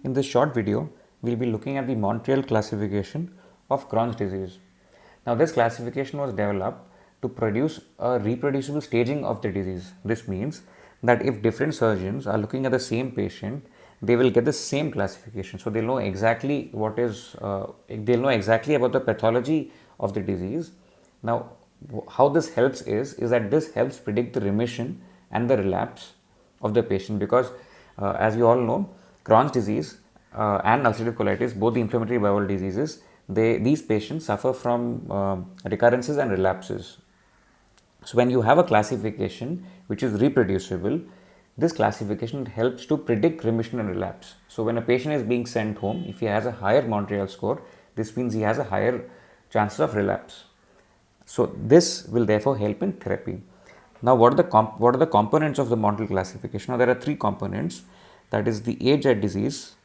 In this short video, we'll be looking at the Montreal classification of Crohn's disease. Now, this classification was developed to produce a reproducible staging of the disease. This means that if different surgeons are looking at the same patient, they will get the same classification. So, they'll know exactly they'll know exactly about the pathology of the disease. Now, how this helps is that this helps predict the remission and the relapse of the patient, because as you all know, Crohn's disease and ulcerative colitis, both the inflammatory bowel diseases, these patients suffer from recurrences and relapses. So when you have a classification which is reproducible, this classification helps to predict remission and relapse. So when a patient is being sent home, if he has a higher Montreal score, this means he has a higher chance of relapse. So this will therefore help in therapy. Now, what are the components of the Montreal classification? Now, there are three components. That is the age at disease.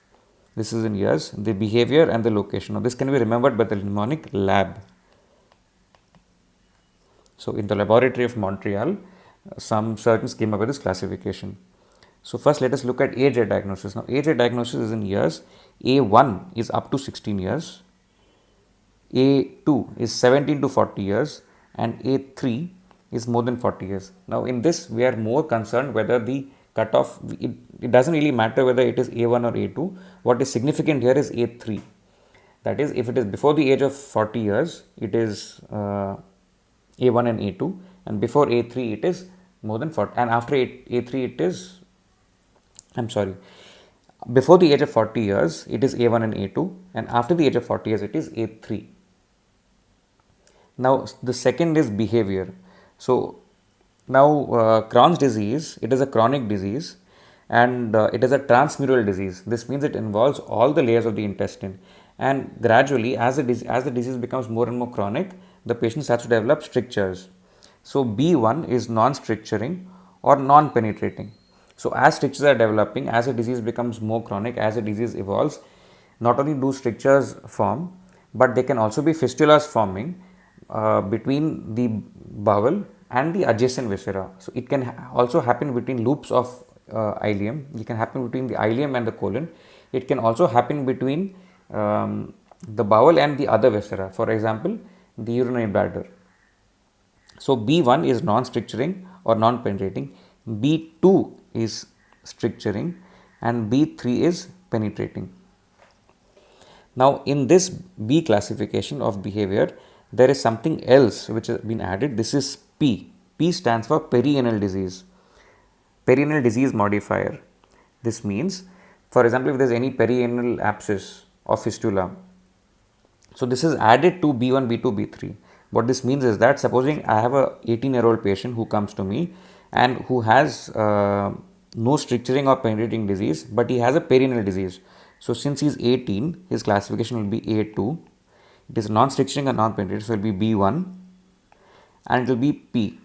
This is in years. The behavior and the location. Now, this can be remembered by the mnemonic LAB. So, in the laboratory of Montreal, some surgeons came up with this classification. So, first let us look at age at diagnosis. Now, age at diagnosis is in years. A1 is up to 16 years. A2 is 17 to 40 years, and A3 is more than 40 years. Now, in this, we are more concerned whether the cutoff, it doesn't really matter whether it is A1 or A2. What is significant here is A3. That is, if it is before the age of 40 years, it is A1 and A2, and before A3, it is more than 40, and after A3, it is, before the age of 40 years, it is A1 and A2, and after the age of 40 years, it is A3. Now, the second is behavior. So, now Crohn's disease, it is a chronic disease, and it is a transmural disease. This means it involves all the layers of the intestine, and gradually as the disease becomes more and more chronic, the patient starts to develop strictures. So, B1 is non-stricturing or non-penetrating. So, as strictures are developing, as the disease becomes more chronic, as the disease evolves, not only do strictures form, but they can also be fistulas forming between the bowel and the adjacent viscera. So, it can also happen between loops of ileum. It can happen between the ileum and the colon. It can also happen between the bowel and the other viscera, for example, the urinary bladder. So, B1 is non-stricturing or non-penetrating, B2 is stricturing, and B3 is penetrating. Now, in this B classification of behavior, there is something else which has been added. This is P. P stands for perianal disease. Perianal disease modifier. This means, for example, if there is any perianal abscess or fistula, so this is added to B1, B2, B3. What this means is that, supposing I have a 18-year-old patient who comes to me and who has no stricturing or penetrating disease, but he has a perianal disease. So, since he is 18, his classification will be A2. It is non-stricturing and non-penetrating, so it will be B1, and it will be P.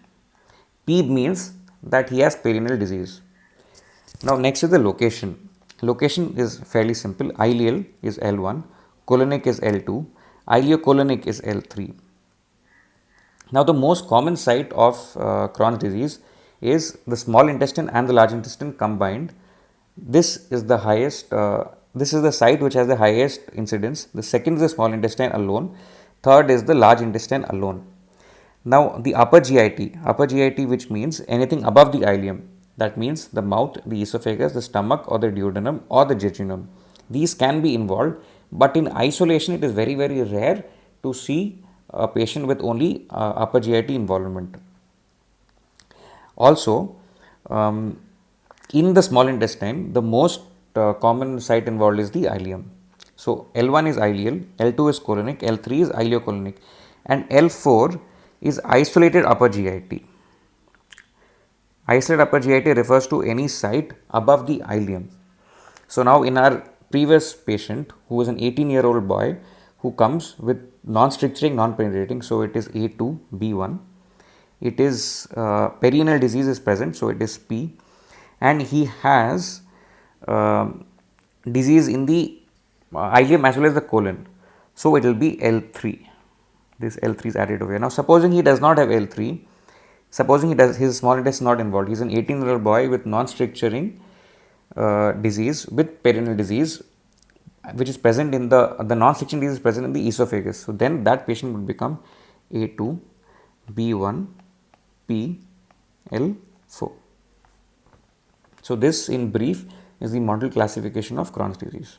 P means that he has perianal disease. Now, next is the location. Location is fairly simple. Ileal is L1, colonic is L2, ileocolonic is L3. Now, the most common site of Crohn's disease is the small intestine and the large intestine combined. This is the highest. This is the site which has the highest incidence. The second is the small intestine alone. Third is the large intestine alone. Now, the upper GIT, which means anything above the ileum. That means the mouth, the esophagus, the stomach, or the duodenum, or the jejunum. These can be involved, but in isolation, it is very, very rare to see a patient with only upper GIT involvement. Also, in the small intestine, the most common site involved is the ileum. So, L1 is ileal, L2 is colonic, L3 is ileocolonic, and L4 is isolated upper GIT. Isolated upper GIT refers to any site above the ileum. So, now in our previous patient, who is an 18-year-old boy who comes with non-stricturing, non-penetrating, so it is A2, B1. It is perianal disease is present, so it is P, and he has disease in the ileum as well as the colon, so it will be L3. This L3 is added over here. Now, supposing he does not have L3, supposing his small intestine is not involved, he is an 18-year-old boy with non-stricturing disease with perianal disease, which is present in the non-friction disease is present in the esophagus. So then that patient would become A2, B1, P, L4. So this in brief is the Montreal classification of Crohn's disease.